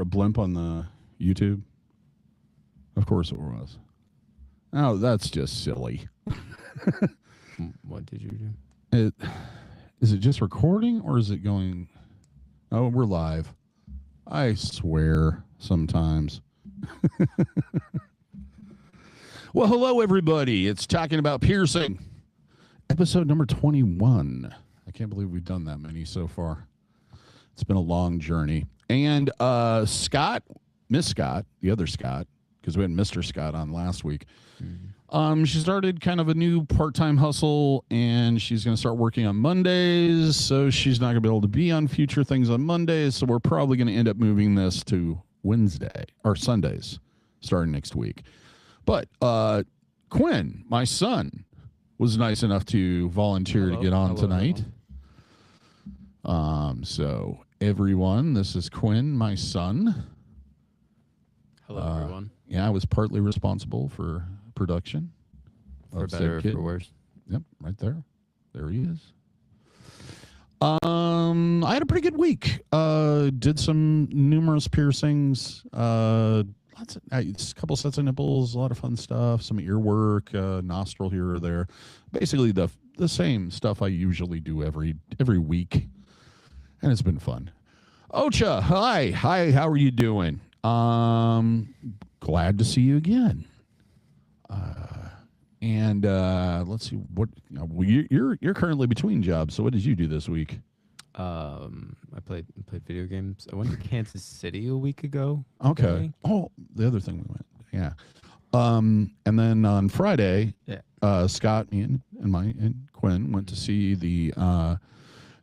a blimp on the YouTube? Of course it was. Oh, that's just silly. What did you do? Is it just recording or is it going? Oh, we're live. I swear sometimes. Well, hello, everybody. It's Talking About Piercing, episode number 21. I can't believe we've done that many so far. It's been a long journey. And Scott, Miss Scott, the other Scott, because we had Mr. Scott on last week, she started kind of a new part-time hustle, and she's going to start working on Mondays, so she's not going to be able to be on future things on Mondays, so we're probably going to end up moving this to Wednesday, or Sundays, starting next week. But Quinn, my son, was nice enough to volunteer to get on tonight. So everyone, this is Quinn, my son. Hello, everyone. Yeah, I was partly responsible for production. For better or for worse. Yep, right there. There he is. I had a pretty good week. Did some numerous piercings. A couple sets of nipples, a lot of fun stuff, some ear work, nostril here or there. Basically the same stuff I usually do every week. And it's been fun. Ocha, hi, how are you doing? Glad to see you again. And let's see what you're currently between jobs. So what did you do this week? I played video games. I went to Kansas City a week ago. Okay. Oh, the other thing we went. Yeah. And then on Friday, Scott, me and Quinn went to see the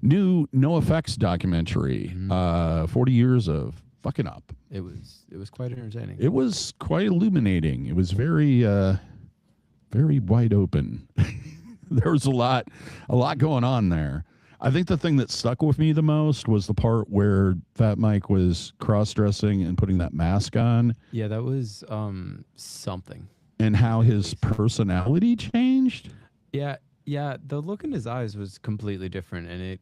new NoFX documentary. 40 years of fucking up. It was quite entertaining. It was quite illuminating. It was very wide open. There was a lot going on there. I think the thing that stuck with me the most was the part where Fat Mike was cross-dressing and putting that mask on. Yeah, that was something. And how his personality changed. Yeah, the look in his eyes was completely different, and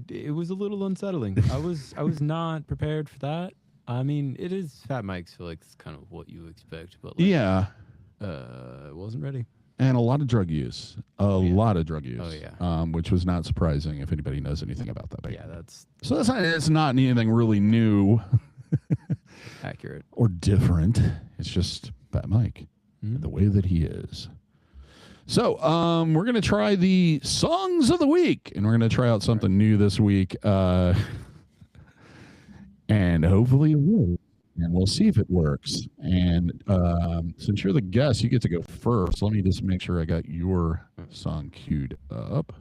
it was a little unsettling. I was not prepared for that. I mean, it is Fat Mike, so like it's kind of what you expect, but like, yeah, wasn't ready. And a lot of drug use. Lot of drug use. Oh yeah. Which was not surprising if anybody knows anything about that. But yeah, it's not anything really new. Accurate. Or different. It's just Fat Mike, the way that he is. So we're going to try the songs of the week, and we're going to try out something new this week. And hopefully it will. And we'll see if it works. And since you're the guest, you get to go first. Let me just make sure I got your song queued up.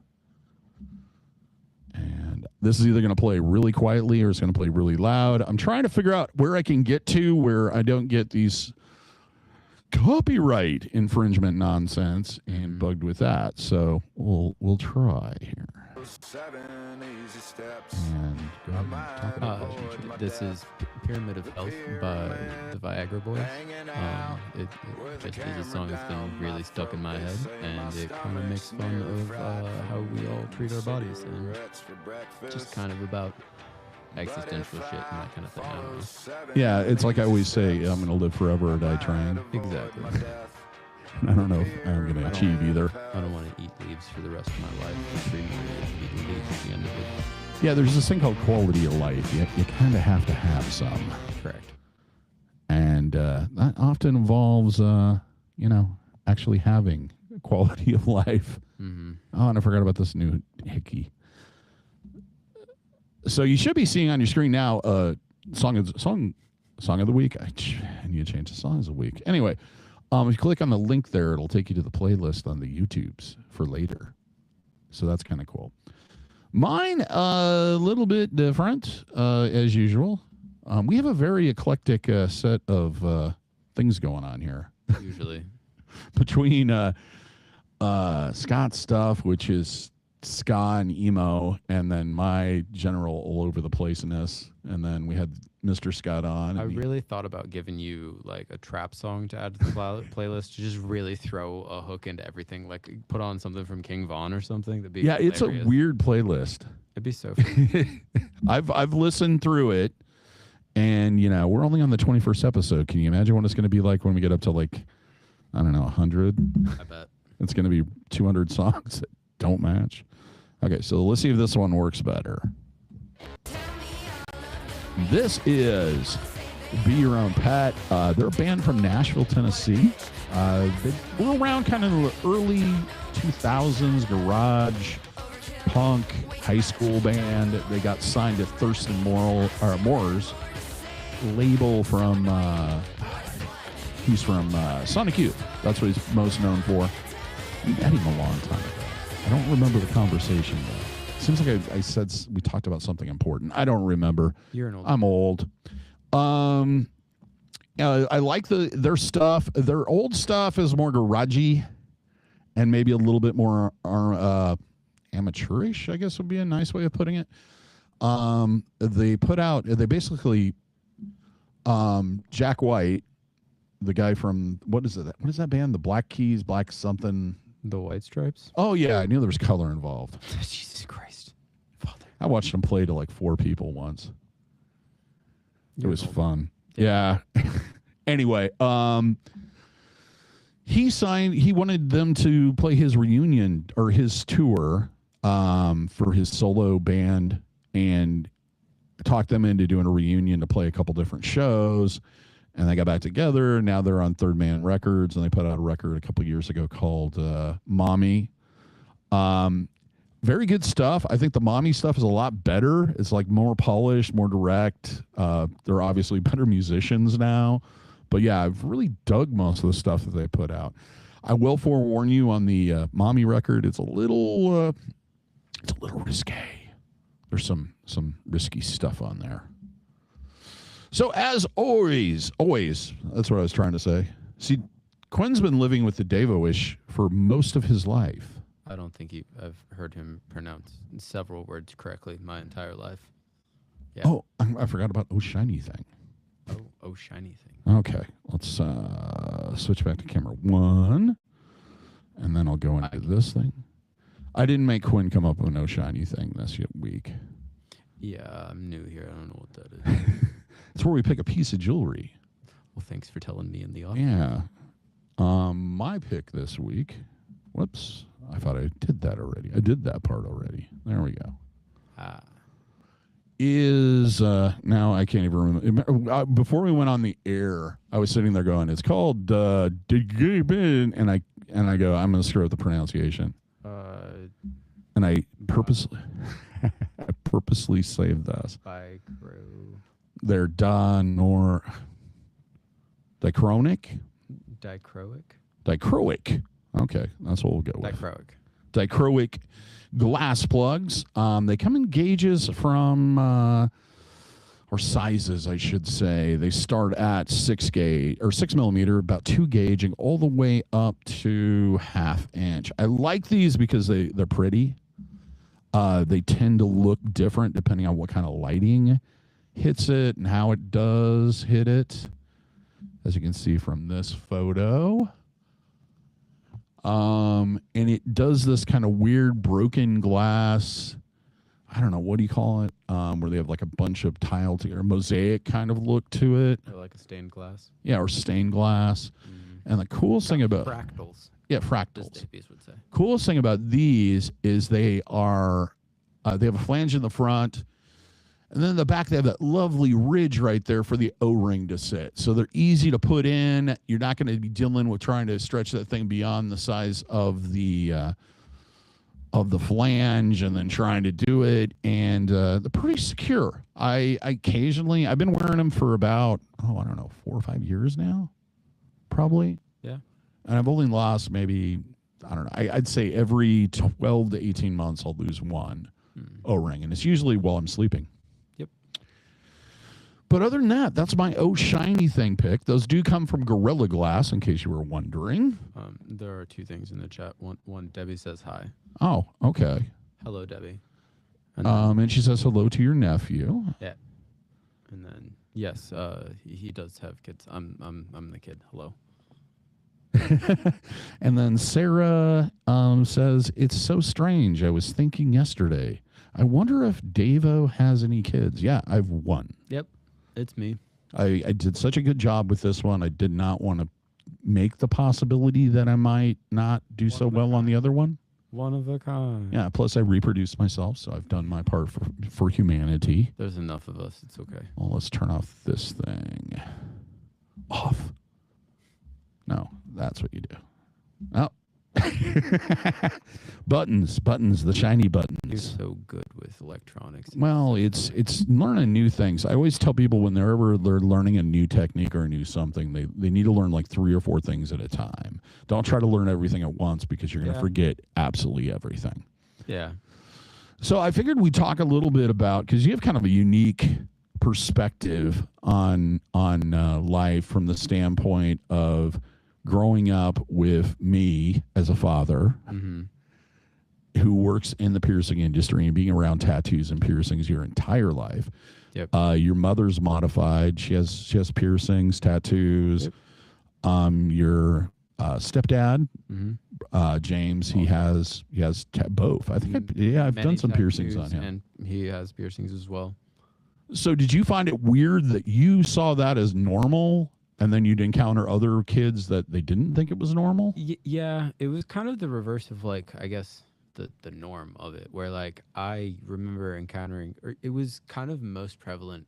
And this is either going to play really quietly or it's going to play really loud. I'm trying to figure out where I can get to where I don't get these copyright infringement nonsense and bugged with that. So we'll try here. And go ahead and talk about it. This is Pyramid of Health by the Viagra Boys. It just is a song that's been really stuck in my head, and it kind of makes fun of how we all treat our bodies, and just kind of about existential shit and that kind of thing. I don't know. Yeah, it's like I always say, I'm going to live forever or die trying. Exactly. I don't know if I'm going to achieve either. I don't want to eat leaves for the rest of my life. For 3 more years eating leaves at the end of it. Yeah, there's this thing called quality of life. You kind of have to have some. Correct. And that often involves, actually having quality of life. Mm-hmm. Oh, and I forgot about this new hickey. So you should be seeing on your screen now song of the week. I need to change the songs of the week. Anyway, if you click on the link there, it'll take you to the playlist on the YouTubes for later. So that's kind of cool. Mine, a little bit different, as usual. We have a very eclectic set of things going on here. Usually. Between Scott's stuff, which is ska and emo, and then my general all over the placeness, and then we had Mr. Scott on. I really thought about giving you like a trap song to add to the playlist to just really throw a hook into everything, like put on something from King Von or something. That'd be hilarious. It's a weird playlist. It'd be so fun. I've listened through it, And, we're only on the 21st episode. Can you imagine what it's going to be like when we get up to, like, I don't know, 100? I bet. It's going to be 200 songs that don't match. Okay, so let's see if this one works better. This is Be Your Own Pet. They're a band from Nashville, Tennessee. They were around kind of the early 2000s, garage, punk, high school band. They got signed to Thurston Moore's label from, he's from Sonic Youth. That's what he's most known for. We met him a long time ago. I don't remember the conversation, though. Seems like I said we talked about something important. I don't remember. I'm old. I like their stuff. Their old stuff is more garagey and maybe a little bit more amateurish, I guess would be a nice way of putting it. They basically, Jack White, the guy from, what is that band? The Black Keys, Black something. The White Stripes? Oh, yeah. I knew there was color involved. Jesus Christ. Father. I watched him play to like 4 people once. It was fun. Yeah. Anyway, he wanted them to play his reunion or his tour for his solo band and talked them into doing a reunion to play a couple different shows. And they got back together. Now they're on Third Man Records, and they put out a record a couple years ago called Mommy. Very good stuff. I think the Mommy stuff is a lot better. It's like more polished, more direct. They're obviously better musicians now. But yeah, I've really dug most of the stuff that they put out. I will forewarn you on the Mommy record. It's a little risque. There's some risky stuff on there. So as always, that's what I was trying to say. See, Quinn's been living with the DaVo-ish for most of his life. I don't think I've heard him pronounce several words correctly my entire life. Yeah. Oh, I forgot about Oh Shiny Thing. Oh Shiny Thing. Okay, let's switch back to camera 1, and then I'll go into this thing. I didn't make Quinn come up with an Oh Shiny Thing this week. Yeah, I'm new here. I don't know what that is. It's where we pick a piece of jewelry. Well, thanks for telling me in the office. Yeah. My pick this week. Whoops. I thought I did that already. I did that part already. There we go. Is now I can't even remember. Before we went on the air, I was sitting there going, "It's called and I go, I'm going to screw up the pronunciation. And I purposely saved this. They're dichronic. Dichroic. Okay, that's what we'll go with. Dichroic glass plugs. They come in gauges from, or sizes, I should say. They start at 6 millimeter, about 2 gauging, all the way up to 1/2 inch. I like these because they're pretty. They tend to look different depending on what kind of lighting hits it and how it does hit it, as you can see from this photo. And it does this kind of weird broken glass, I don't know, what do you call it? Where they have like a bunch of tile or mosaic kind of look to it. Or like a stained glass. Yeah, or stained glass. And the coolest thing about fractals. Yeah, fractals. As Davies would say. Coolest thing about these is they have a flange in the front. And then in the back, they have that lovely ridge right there for the O-ring to sit. So they're easy to put in. You're not going to be dealing with trying to stretch that thing beyond the size of the flange and then trying to do it. And they're pretty secure. I've been wearing them for about, 4 or 5 years now, probably. Yeah. And I've only lost maybe, I'd say every 12 to 18 months I'll lose one O-ring. And it's usually while I'm sleeping. But other than that, that's my Oh Shiny Thing pick. Those do come from Gorilla Glass, in case you were wondering. There are 2 things in the chat. One, Debbie says hi. Oh, okay. Hello, Debbie. And she says hello to your nephew. Yeah. And then yes, he does have kids. I'm the kid. Hello. And then Sarah says, it's so strange. I was thinking yesterday, I wonder if DaVo has any kids. Yeah, I've one. Yep. It's me. I did such a good job with this one. I did not want to make the possibility that I might not do so well on the other one. One of a kind. Yeah, plus I reproduced myself, so I've done my part for humanity. There's enough of us. It's okay. Well, let's turn off this thing. Off. No, that's what you do. Oh. buttons, the shiny buttons. You're so good with electronics. Well, it's learning new things. I always tell people when they're learning a new technique or a new something, they need to learn like 3 or 4 things at a time. Don't try to learn everything at once because you're going to forget absolutely everything. Yeah. So I figured we'd talk a little bit about, because you have kind of a unique perspective on life from the standpoint of growing up with me as a father who works in the piercing industry and being around tattoos and piercings your entire life. Yep. Your mother's modified. She has piercings, tattoos. Yep. Your stepdad, James, he has both. I think I've done some piercings on him, and he has piercings as well. So did you find it weird that you saw that as normal? And then you'd encounter other kids that they didn't think it was normal? Yeah, it was kind of the reverse of, like, I guess, the norm of it, where, like, I remember encountering, or it was kind of most prevalent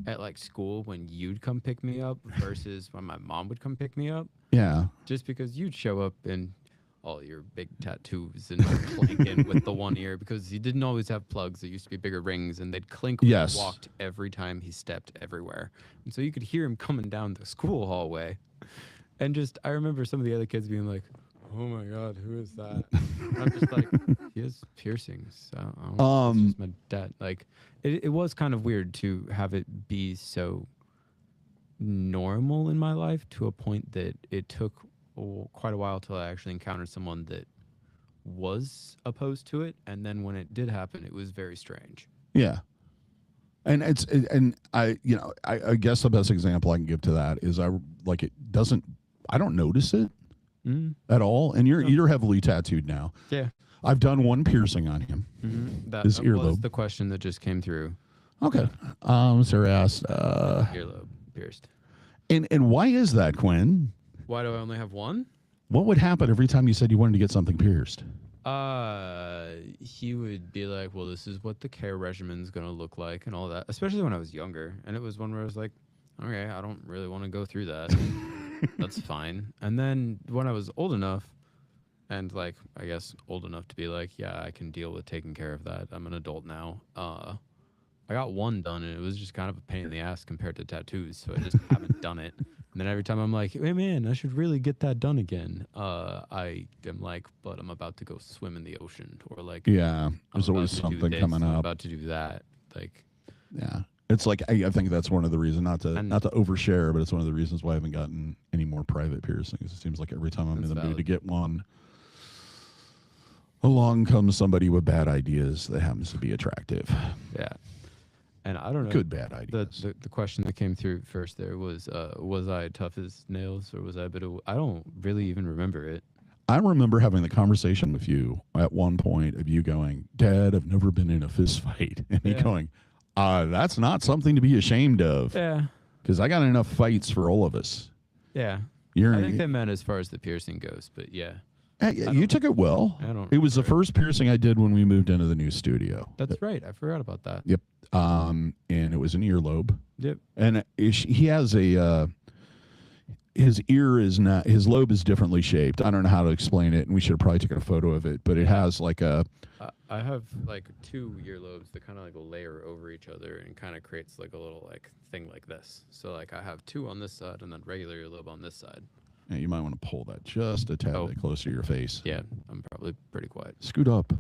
at, like, school when you'd come pick me up versus when my mom would come pick me up. Yeah. Just because you'd show up in all your big tattoos and clinking with the one ear, because he didn't always have plugs. There used to be bigger rings, and they'd clink when he walked every time he stepped everywhere. And so you could hear him coming down the school hallway. And just, I remember some of the other kids being like, oh my God, who is that? And I'm just like, he has piercings. I don't know, it's just my dad. Like, it was kind of weird to have it be so normal in my life to a point that it took quite a while till I actually encountered someone that was opposed to it, and then when it did happen, it was very strange. Yeah, and I guess the best example I can give to that is I don't notice it at all. And you're heavily tattooed now. Yeah, I've done one piercing on him. That his earlobe. Was the question that just came through. Okay, Sarah asked, earlobe pierced. And why is that, Quinn? Why do I only have one? What would happen every time you said you wanted to get something pierced? He would be like, well, this is what the care regimen's going to look like and all that, especially when I was younger. And it was one where I was like, okay, I don't really want to go through that. That's fine. And then when I was old enough, and like, I guess old enough to be like, yeah, I can deal with taking care of that. I'm an adult now. I got one done, and it was just kind of a pain in the ass compared to tattoos. So I just haven't done it. And then every time I'm like, hey, man, I should really get that done again. I am like, but I'm about to go swim in the ocean. Or like, yeah, there's always something coming up. I'm about to do that. Like, yeah, it's like, I think that's one of the reasons, not to overshare, but it's one of the reasons why I haven't gotten any more private piercings. It seems like every time I'm in the mood to get one, along comes somebody with bad ideas that happens to be attractive. Yeah. And I don't know. Good bad ideas. The question that came through first there was I tough as nails, or was I a bit of... I don't really even remember it. I remember having the conversation with you at one point of you going, Dad, I've never been in a fist fight. And me going, that's not something to be ashamed of. Yeah. Because I got enough fights for all of us. Yeah. I think they meant as far as the piercing goes, but yeah. You took it well. It was the first piercing I did when we moved into the new studio. That's right. I forgot about that. Yep. And it was an earlobe. Yep. And he has his ear is not, his lobe is differently shaped. I don't know how to explain it, and we should have probably taken a photo of it, but it has like a... I have like 2 earlobes that kind of like layer over each other and kind of creates like a little like thing like this. So like I have 2 on this side and then regular earlobe on this side. Yeah, you might want to pull that just a tad bit closer to your face. Yeah, I'm probably pretty quiet. Scoot up.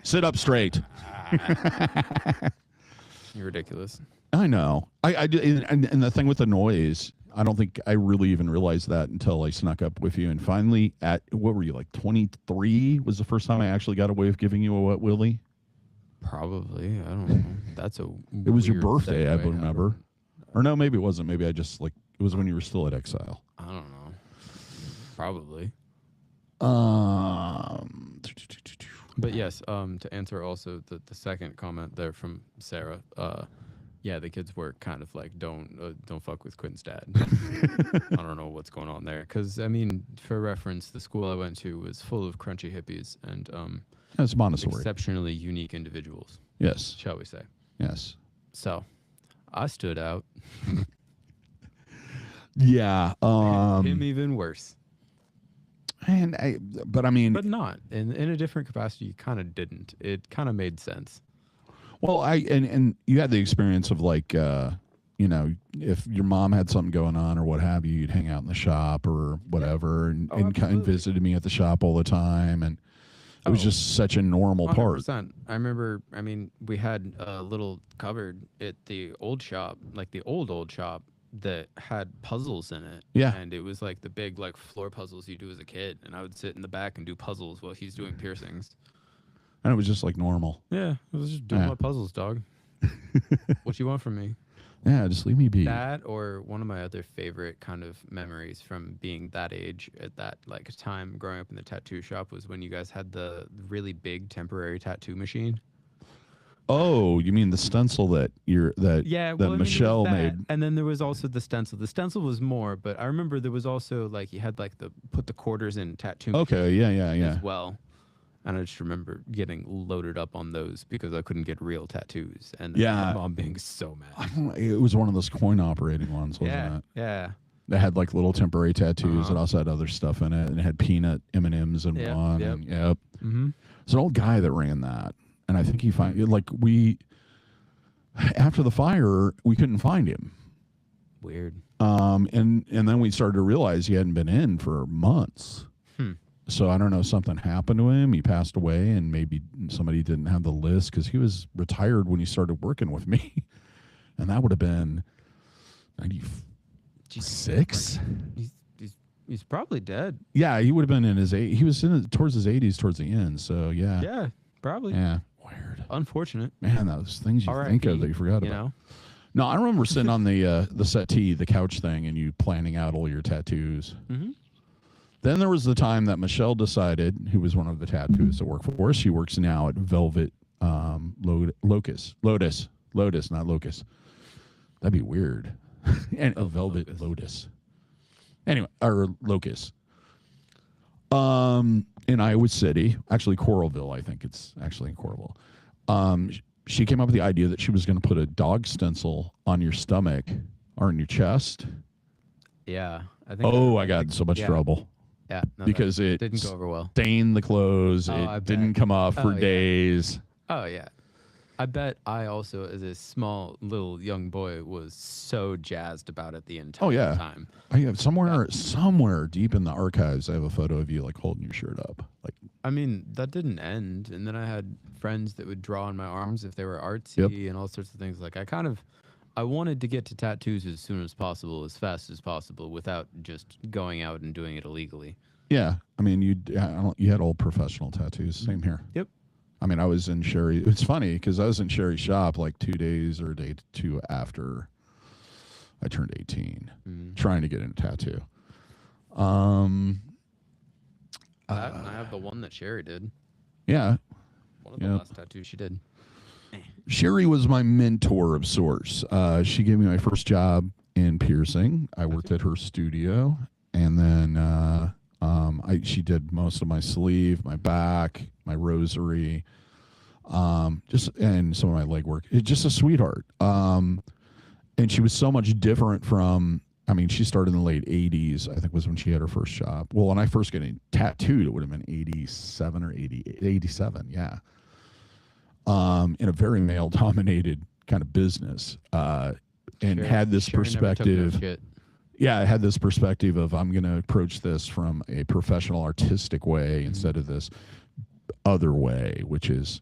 Sit up straight. You're ridiculous. I know. I and the thing with the noise, I don't think I really even realized that until I snuck up with you. And finally, at, what were you, like 23 was the first time I actually got away with giving you a wet willy? Probably. I don't know. That's a It was your birthday, I remember. Or no, maybe it wasn't. Maybe I just, like, it was when you were still at Exile. I don't know. Probably. But yes, to answer also the second comment there from Sarah, Yeah, the kids were kind of like, don't fuck with Quinn's dad. I don't know what's going on there. Because, I mean, for reference, the school I went to was full of crunchy hippies and It's Montessori. exceptionally unique individuals. Yes. Shall we say. Yes. So, I stood out. Yeah. Him even worse. But I mean... But not. In a different capacity, you kind of didn't. It kind of made sense. Well, and you had the experience of like, you know, if your mom had something going on or what have you, you'd hang out in the shop or whatever, and visited me at the shop all the time, and it was just such a normal 100%. part. I remember. I mean, we had a little cupboard at the old shop, like the old shop, that had puzzles in it. Yeah. And it was like the big like floor puzzles you do as a kid, and I would sit in the back and do puzzles while he's doing piercings. And it was just like normal. Yeah, I was just doing my puzzles, dog. What you want from me? Yeah, just leave me be. That, or one of my other favorite kind of memories from being that age at that like time growing up in the tattoo shop was when you guys had the really big temporary tattoo machine. Oh, you mean the stencil that Michelle made? And then there was also the stencil. The stencil was more, but I remember there was also like you had like put the quarters in tattoo. Okay, yeah. As well. And I just remember getting loaded up on those because I couldn't get real tattoos. And my mom being so mad. It was one of those coin operating ones, wasn't it? Yeah. They had like little temporary tattoos. It also had other stuff in it. And it had peanut M&Ms in one. Yep. And, mm-hmm. It's an old guy that ran that. And I think he after the fire, we couldn't find him. Weird. And then we started to realize he hadn't been in for months. So I don't know, something happened to him. He passed away, and maybe somebody didn't have the list because he was retired when he started working with me. And that would have been 96. He's probably dead. Yeah, he would have been in his he was towards his 80s, towards the end. So yeah. Yeah, probably. Yeah, weird. Unfortunate. Man, those things you think of that you forgot about. Know? No, I remember sitting on the settee, the couch thing, and you planning out all your tattoos. Mm-hmm. Then there was the time that Michelle decided, who was one of the tattoos that worked for us. She works now at Velvet Lotus, not Locust. That'd be weird. And Velvet Lotus. Anyway, or Locust. In Iowa City, actually Coralville, I think it's actually in Coralville. She came up with the idea that she was going to put a dog stencil on your stomach or in your chest. Yeah, I think. I got in so much trouble. Yeah, no, because it didn't go over well. Stained the clothes. It didn't come off for days. Oh yeah, I bet I also, as a small little young boy, was so jazzed about it the entire time. I have somewhere deep in the archives, I have a photo of you like holding your shirt up. Like, I mean, that didn't end, and then I had friends that would draw on my arms if they were artsy and all sorts of things. Like I wanted to get to tattoos as soon as possible, as fast as possible, without just going out and doing it illegally. Yeah, I mean, you had old professional tattoos. Same here. Yep. I mean, I was in Sherry. It's funny because I was in Sherry's shop like 2 days or a day 2 after I turned 18, trying to get in a tattoo. And I have the one that Sherry did. Yeah. One of the last tattoos she did. Sherry was my mentor of sorts. She gave me my first job in piercing. I worked at her studio, and then she did most of my sleeve, my back, my rosary, and some of my leg work. It's just a sweetheart. And she was so much different from. I mean, she started in the late 80s, I think was when she had her first job. Well, when I first got tattooed, it would have been 87 or 87, yeah. In a very male-dominated kind of business, and had this perspective. Yeah, I had this perspective of I'm going to approach this from a professional, artistic way instead of this other way, which is,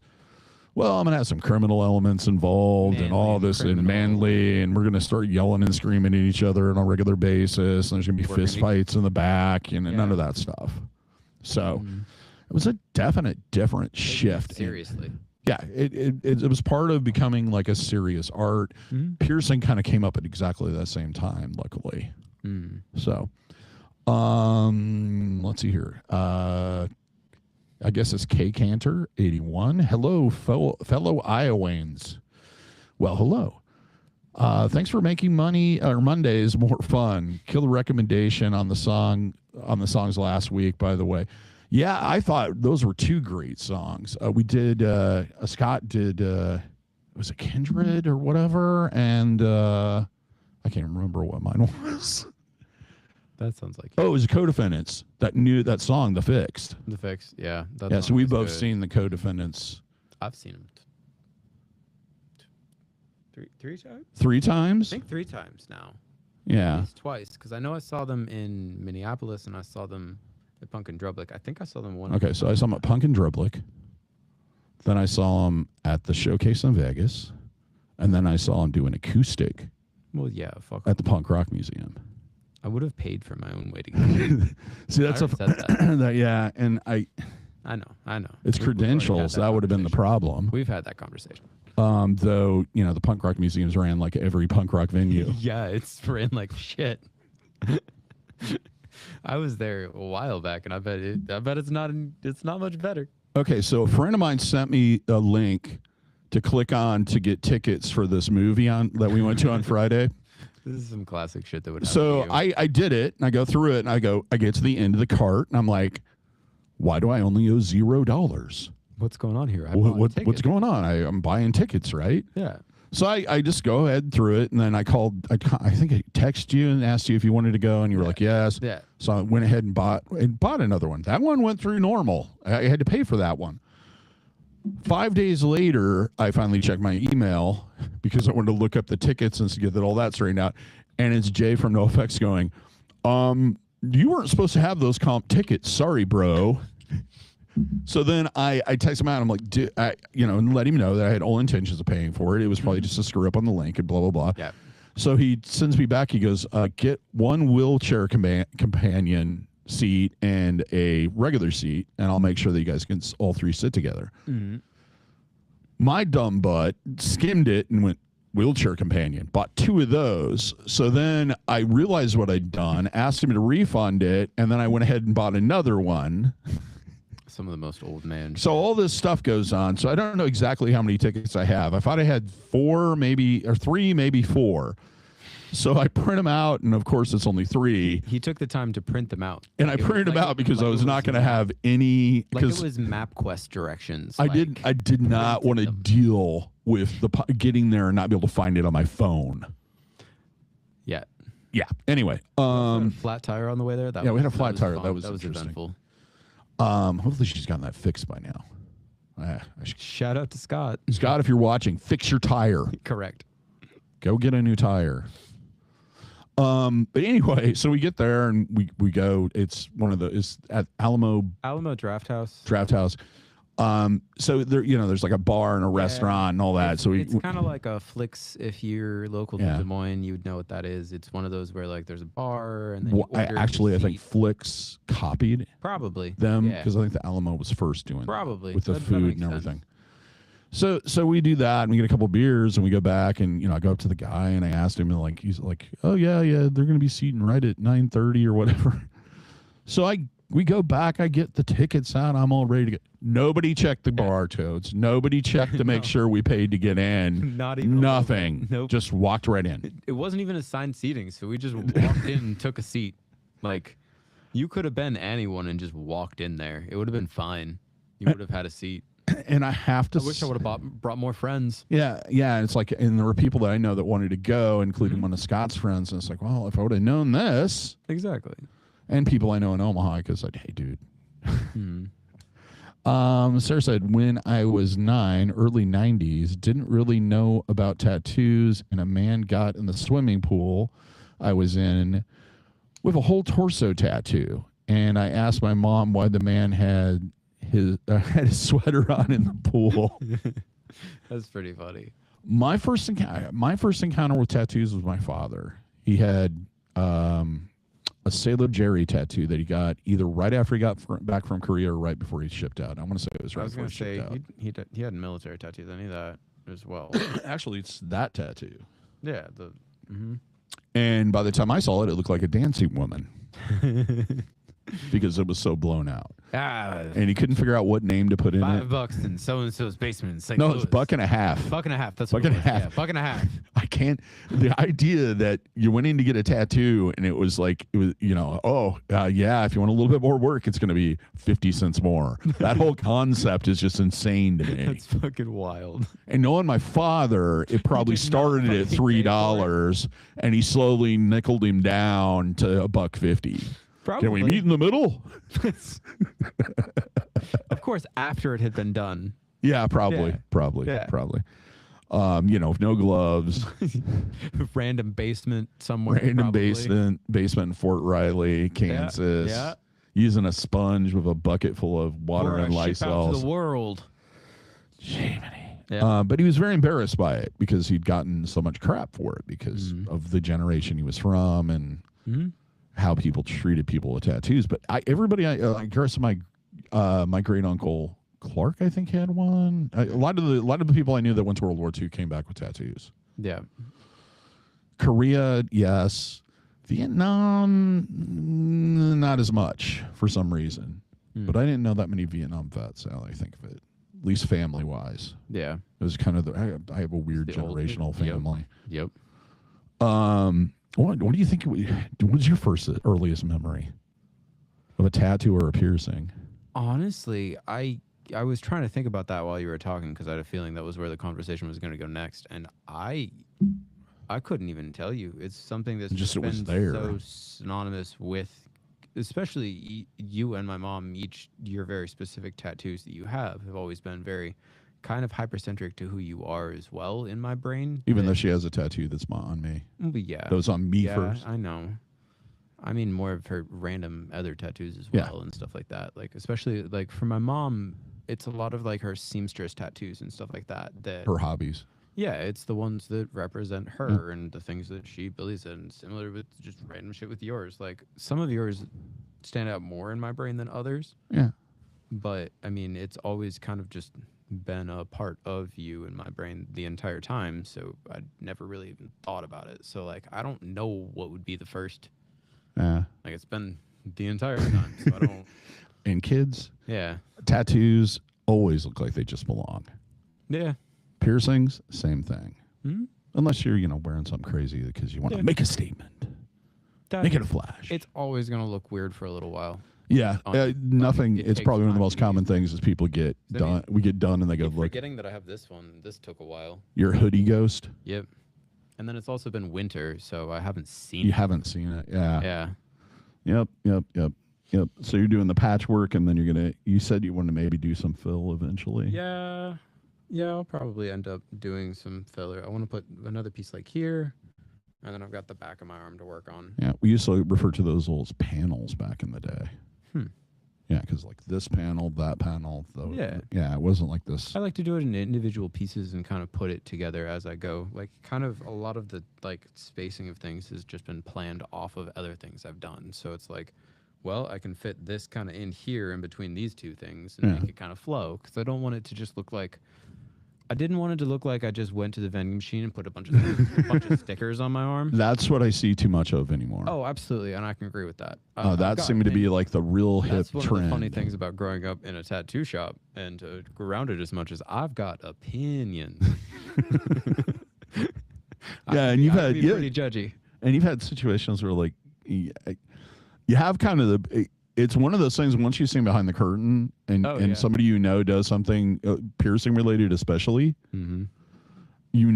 well, I'm going to have some criminal elements involved and all this and manly, and we're going to start yelling and screaming at each other on a regular basis, and there's going to be fist fights in the back and none of that stuff. So it was a definite different shift. Seriously. Yeah, it was part of becoming like a serious art. Piercing kind of came up at exactly that same time, luckily. So, let's see here. I guess it's K Cantor 81. Hello, fellow Iowans. Well, hello. Thanks for making Mondays more fun. Kill the recommendation on the songs last week, by the way. Yeah, I thought those were two great songs. We did Scott did was it Kindred or whatever, and I can't remember what mine was. That sounds like it was Co-Defendants that knew that song, The Fixed. The Fixed, yeah. Yeah, so we've both seen the Co-Defendants. I've seen them three times. 3 times? I think 3 times now. Yeah. At least twice, because I know I saw them in Minneapolis and I saw them at Punk and Drublic. I think I saw them one. Okay, so I saw them at Punk and Drublic. Then I saw them at the Showcase in Vegas. And then I saw them do an acoustic. Well, yeah, fuck. At the Punk Rock Museum. I would have paid for my own way to go. See, that's yeah, and I know. It's credentials. That would have been the problem. We've had that conversation. Though, the Punk Rock Museums ran like every punk rock venue. Yeah, it's ran like shit. I was there a while back, and I bet it's not much better. Okay, so a friend of mine sent me a link to click on to get tickets for this movie that we went to on Friday. This is some classic shit that would happen. So I did it, and I go through it, and I get to the end of the cart, and I'm like, why do I only owe $0? What's going on here? What's going on? I'm buying tickets, right? Yeah. So I just go ahead through it, and then I called. I think I texted you and asked you if you wanted to go, and you were like, yes. Yeah. So I went ahead and bought another one. That one went through normal. I had to pay for that one. 5 days later, I finally checked my email because I wanted to look up the tickets and get all that straightened out. And it's Jay from NoFX going, you weren't supposed to have those comp tickets. Sorry, bro. So then I text him out. I'm like, and let him know that I had all intentions of paying for it. It was probably just a screw up on the link and blah, blah, blah. Yeah. So he sends me back. He goes, get one wheelchair companion seat and a regular seat, and I'll make sure that you guys can all 3 sit together. Mm-hmm. My dumb butt skimmed it and went wheelchair companion, bought 2 of those. So then I realized what I'd done, asked him to refund it, and then I went ahead and bought another one. Some of the most old man. So all this stuff goes on. So I don't know exactly how many tickets I have. I thought I had 4, maybe, or 3, maybe 4. So I print them out, and of course it's only 3. He took the time to print them out. And I printed them out because I was not going to have any. Like it was MapQuest directions. I did not want to deal with getting there and not be able to find it on my phone. Yeah. Yeah. Anyway, flat tire on the way there. We had a flat tire. That was eventful. Hopefully she's gotten that fixed by now. Shout out to Scott. Scott, if you're watching, fix your tire. Correct. Go get a new tire. But anyway, so we get there and we go. It's it's at Alamo Draft House. So there, there's like a bar and a restaurant and all that. So it's kind of like a Flicks. If you're local to Des Moines, you would know what that is. It's one of those where like there's a bar and then I think Flicks copied probably them because I think the Alamo was first doing with the food and everything. Sense. So we do that and we get a couple beers and we go back and I go up to the guy and I asked him and he's like, oh yeah, they're gonna be seating right at 9:30 or whatever. So we go back, I get the tickets out, I'm all ready to get. Nobody checked the barcodes. Nobody checked to make sure we paid to get in. Not even nothing. Nope. Just walked right in. It wasn't even assigned seating, so we just walked in and took a seat. Like you could have been anyone and just walked in there. It would have been fine. You would have had a seat. And I have to. I wish I would have brought more friends. Yeah. It's like, and there were people that I know that wanted to go, including one of Scott's friends. And it's like, well, if I would have known this. Exactly. And people I know in Omaha, because hey, dude. Sarah said, when I was 9, early 90s, didn't really know about tattoos, and a man got in the swimming pool I was in with a whole torso tattoo. And I asked my mom why the man had his sweater on in the pool. That's pretty funny. My first encounter with tattoos was my father. He had a Sailor Jerry tattoo that he got either right after he got back from Korea or right before he shipped out. I want to say it was right before he shipped out. He had a military tattoo. I knew that as well. Actually, it's that tattoo. Yeah. And by the time I saw it, it looked like a dancing woman. because it was so blown out. Ah, And he couldn't figure out what name to put in it. $5 in so-and-so's basement in St. No, Louis. it's $1.50. $1.50. That's Buck what and it a was. half. Yeah, $1.50. I can't. The idea that you went in to get a tattoo and it was like, it was, you know, yeah, if you want a little bit more work, it's going to be 50 cents more. That whole concept is just insane to me. That's fucking wild. And knowing my father, it probably did not started at fucking pay for $3 and he slowly nickeled him down to $1.50. Probably. Can we meet in the middle? Of course, after it had been done. Yeah, probably. Yeah. Probably. Yeah. Probably. You know, no gloves. Random basement somewhere. Random probably. basement in Fort Riley, Kansas. Yeah. Using a sponge with a bucket full of water We're and a ship out to Lysol. the world. Jemini. Yeah. But he was very embarrassed by it because he'd gotten so much crap for it because of the generation he was from and how people treated people with tattoos. But I guess my great uncle Clark, I think, had one. A lot of the people I knew that went to World War II came back with tattoos. Yeah. Korea, yes. Vietnam, not as much for some reason. But I didn't know that many Vietnam vets. Now that I think of it, at least family wise. Yeah. It was kind of I have a weird The old- generational family. Yep. What do you think? What's your first earliest memory of a tattoo or a piercing? Honestly, I was trying to think about that while you were talking because I had a feeling that was where the conversation was going to go next, and I couldn't even tell you. It's something that's Just been it was there. so synonymous with, especially you and my mom. Each your very specific tattoos that you have always been very kind of hypercentric to who you are as well in my brain. Even though she has a tattoo that's on me. But yeah, That was on me yeah, first. I know. I mean, more of her random other tattoos as Yeah. well and stuff like that. Like, especially like for my mom, it's a lot of like her seamstress tattoos and stuff like that. That Her hobbies. yeah, it's the ones that represent her and the things that she believes in. Similar with just random shit with yours. Like some of yours stand out more in my brain than others. Yeah. But I mean, it's always kind of just been a part of you in my brain the entire time. So I never really even thought about it. So like, I don't know what would be the first. Yeah. Like it's been the entire time. So I don't. And kids, Yeah. tattoos always look like they just belong. Yeah. Piercings, same thing. Hmm? Unless you're, wearing something crazy because you want to Yeah. make a statement. Make it a flash. It's always gonna look weird for a little while. Yeah, nothing. it It's takes probably one of the time most to common use. things is people get I done. mean, We get done and they go, Keep look, forgetting that I have this one. This took a while. your hoodie ghost. Yep. And then it's also been winter, so I haven't seen You it. haven't seen it. Yeah. Yeah. Yep. So you're doing the patchwork and then you said you want to maybe do some fill eventually. Yeah. Yeah, I'll probably end up doing some filler. I want to put another piece like here, and then I've got the back of my arm to work on. Yeah. We used to refer to those as panels back in the day. Yeah, because like this panel, that panel. Yeah. Yeah, it wasn't like this. I like to do it in individual pieces and kind of put it together as I go. Like kind of a lot of the like spacing of things has just been planned off of other things I've done. So it's like, well, I can fit this kind of in here in between these two things and make it kind of flow because I don't want it to just look like. I didn't want it to look like I just went to the vending machine and put a bunch of stickers on my arm. That's what I see too much of anymore. Oh, absolutely, and I can agree with that. That seemed to be like the real hip That's one trend. of the funny things about growing up in a tattoo shop and around it as much as I've got opinions. Yeah, and you've had pretty judgy. And you've had situations where like you have kind of the. It's one of those things once you see behind the curtain and somebody does something piercing related, especially,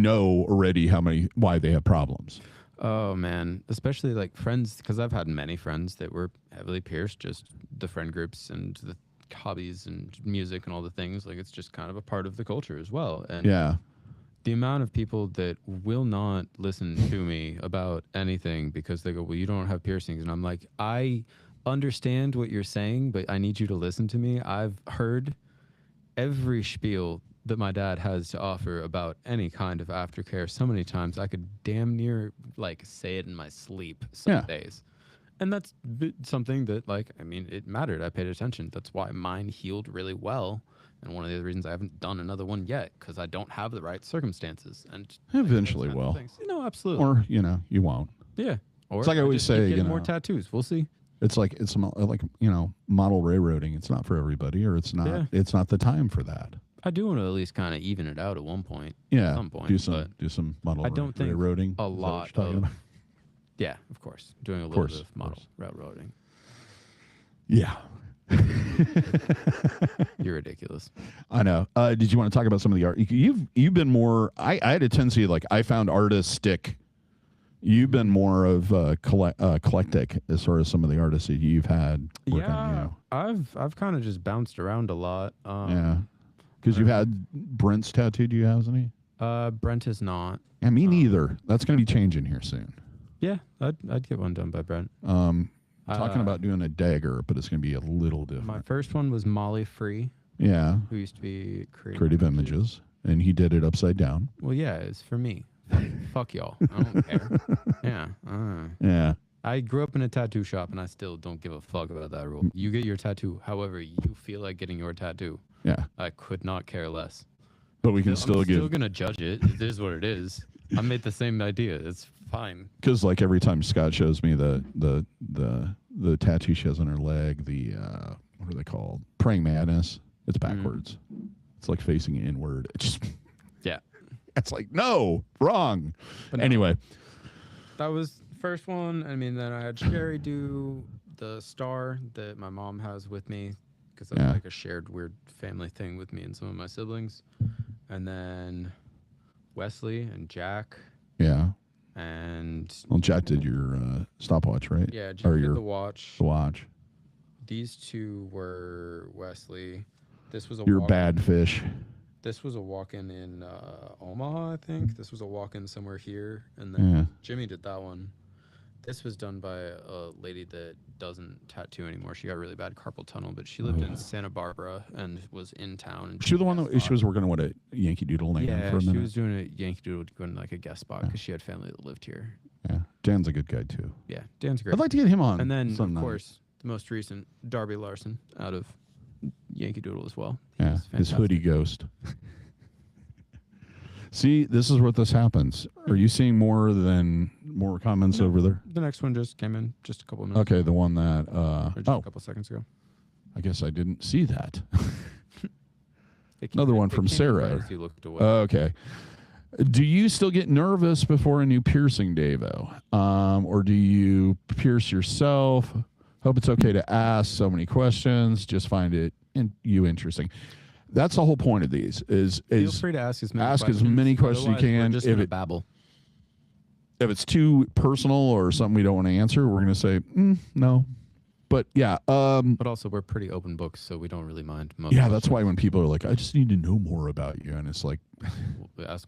already why they have problems. Oh man, especially like friends, because I've had many friends that were heavily pierced. Just the friend groups and the hobbies and music and all the things. Like it's just kind of a part of the culture as well. And the amount of people that will not listen to me about anything because they go, "Well, you don't have piercings," and I'm like, I understand what you're saying, but I need you to listen to me. I've heard every spiel that my dad has to offer about any kind of aftercare so many times I could damn near like say it in my sleep some days. And that's something that like, I mean, it mattered. I paid attention. That's why mine healed really well. And one of the other reasons I haven't done another one yet, because I don't have the right circumstances. And eventually will. No, absolutely. Or, you won't. Yeah. Or It's like I always just keep say, getting more tattoos. We'll see. It's like model railroading. It's not for everybody, or it's not. Yeah. It's not the time for that. I do want to at least kind of even it out at one point. Yeah, at some point, do some model. I don't think railroading. a Is that what lot you're talking of. about? Yeah, of course, doing a little bit of model railroading. Yeah. You're ridiculous. I know. Did you want to talk about some of the art? You've been more. I had a tendency, like, I found artists stick. You've been more of eclectic as far as some of the artists that you've had. Yeah, I've kind of just bounced around a lot. Yeah, because you've had Brent's tattooed. Do you have any? Brent is not. Yeah, me neither. That's going to be changing here soon. Yeah, I'd get one done by Brent. Talking about doing a dagger, but it's going to be a little different. My first one was Molly Free. Yeah. Who used to be Creative Images, and he did it upside down. Well, yeah, it's for me. Fuck y'all. I don't care. Yeah. Yeah. I grew up in a tattoo shop, and I still don't give a fuck about that rule. You get your tattoo however you feel like getting your tattoo. Yeah. I could not care less. But we can I'm still going to judge it. It is what it is. I made the same idea. It's fine. Because, like, every time Scott shows me the tattoo she has on her leg, what are they called? Praying Mantis. It's backwards. It's like facing inward. It just... Yeah. It's like, no, wrong. But anyway. That was the first one. I mean, then I had Sherry do the star that my mom has with me, because that's like a shared weird family thing with me and some of my siblings. And then Wesley and Jack. Yeah. And... Well, Jack did your stopwatch, right? Yeah, Jack did the watch. The watch. These two were Wesley. This was a Your bad fish. This was a walk-in in Omaha, I think. This was a walk-in somewhere here. And then Jimmy did that one. This was done by a lady that doesn't tattoo anymore. She got really bad carpal tunnel, but she lived in Santa Barbara and was in town. And she was the one that she was working on a Yankee Doodle Lane for a minute. She was doing a Yankee Doodle going like a guest spot because she had family that lived here. Yeah, Dan's a good guy too. Yeah, Dan's great. I'd like to get him on. And then, of course, the most recent, Darby Larson out of Yankee Doodle as well. Yeah, his hoodie ghost. See, this is what this happens. Are you seeing more comments over there? The next one just came in just a couple of minutes. Okay, the one that a couple seconds ago. I guess I didn't see that. Another one from Sarah. You looked away. Okay. Do you still get nervous before a new piercing, DaVo? Or do you pierce yourself? Hope it's okay to ask so many questions. Just find it interesting. That's the whole point of these. Is feel free to ask as many questions you can. Just if babble. If it's too personal or something we don't want to answer, we're going to say no. But yeah. But also, we're pretty open books, so we don't really mind. That's why when people are like, "I just need to know more about you," and it's like,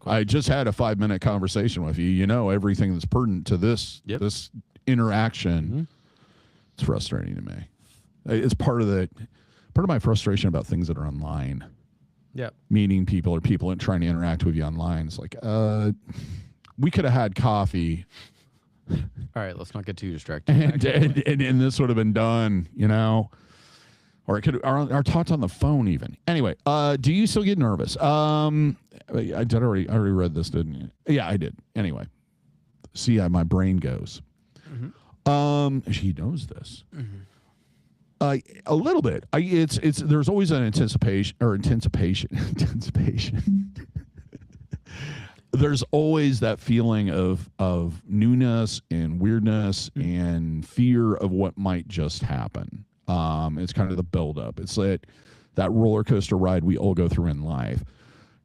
I just had a 5-minute conversation with you. You know everything that's pertinent to this interaction. Mm-hmm. It's frustrating to me. It's part of my frustration about things that are online. Yeah. Meeting people or people trying to interact with you online. It's like, we could have had coffee. All right, let's not get too distracted. and this would have been done, you know, or it could, or talked on the phone even. Anyway, do you still get nervous? I already read this, didn't you? Yeah, I did. Anyway, see how my brain goes. Mm-hmm. She knows this. Mm-hmm. A little bit. There's always an anticipation. There's always that feeling of newness and weirdness and fear of what might just happen. It's kind of the buildup. It's that roller coaster ride we all go through in life.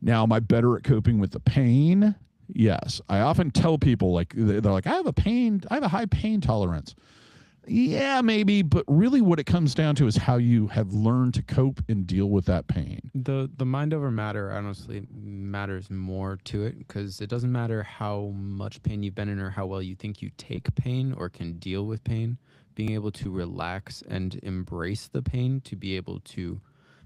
Now, am I better at coping with the pain? Yes. I often tell people, like, they're like, I have a high pain tolerance. Yeah, maybe, but really what it comes down to is how you have learned to cope and deal with that pain. The mind over matter honestly matters more to it, because it doesn't matter how much pain you've been in or how well you think you take pain or can deal with pain. Being able to relax and embrace the pain, to be able to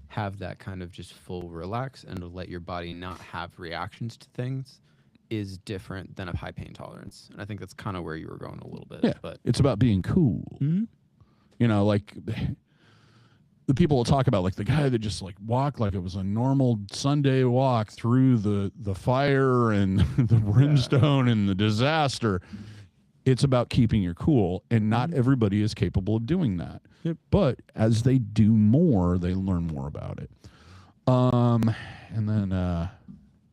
have that kind of just full relax and to let your body not have reactions to things, is different than a high pain tolerance. And I think that's kind of where you were going a little bit. Yeah, but it's about being cool. Mm-hmm. You know, like the people will talk about, like, the guy that just like walked like it was a normal Sunday walk through the fire and the brimstone and the disaster. It's about keeping your cool, and not everybody is capable of doing that. Yep. But as they do more, they learn more about it. And then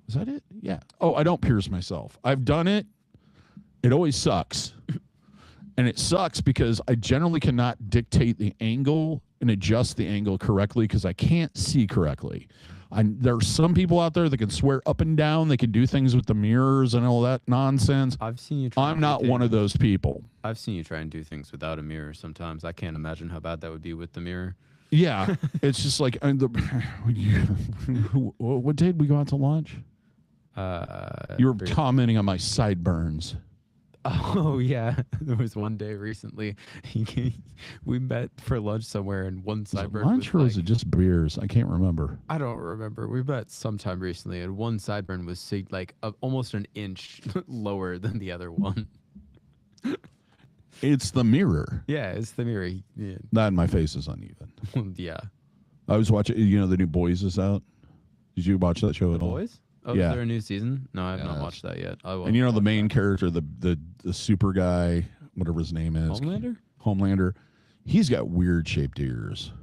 is that it? Yeah. Oh, I don't pierce myself. I've done it. It always sucks. And it sucks because I generally cannot dictate the angle and adjust the angle correctly because I can't see correctly. There are some people out there that can swear up and down. They can do things with the mirrors and all that nonsense. I've seen you try. I'm not one of those people. I've seen you try and do things without a mirror sometimes. I can't imagine how bad that would be with the mirror. Yeah. It's just like, what day did we go out to lunch? You were commenting on my sideburns. Oh, yeah. There was one day recently. We met for lunch somewhere, and one sideburn. Lunch, or was it just beers? I can't remember. I don't remember. We met sometime recently, and one sideburn was like almost an inch lower than the other one. It's the mirror. Yeah, it's the mirror. Yeah. That and my face is uneven. Yeah. I was watching, the new Boys is out. Did you watch that show at all? Boys? Oh, yeah. Is there a new season? No, I have not watched that yet. And the main character, the super guy, whatever his name is. Homelander. He's got weird shaped ears.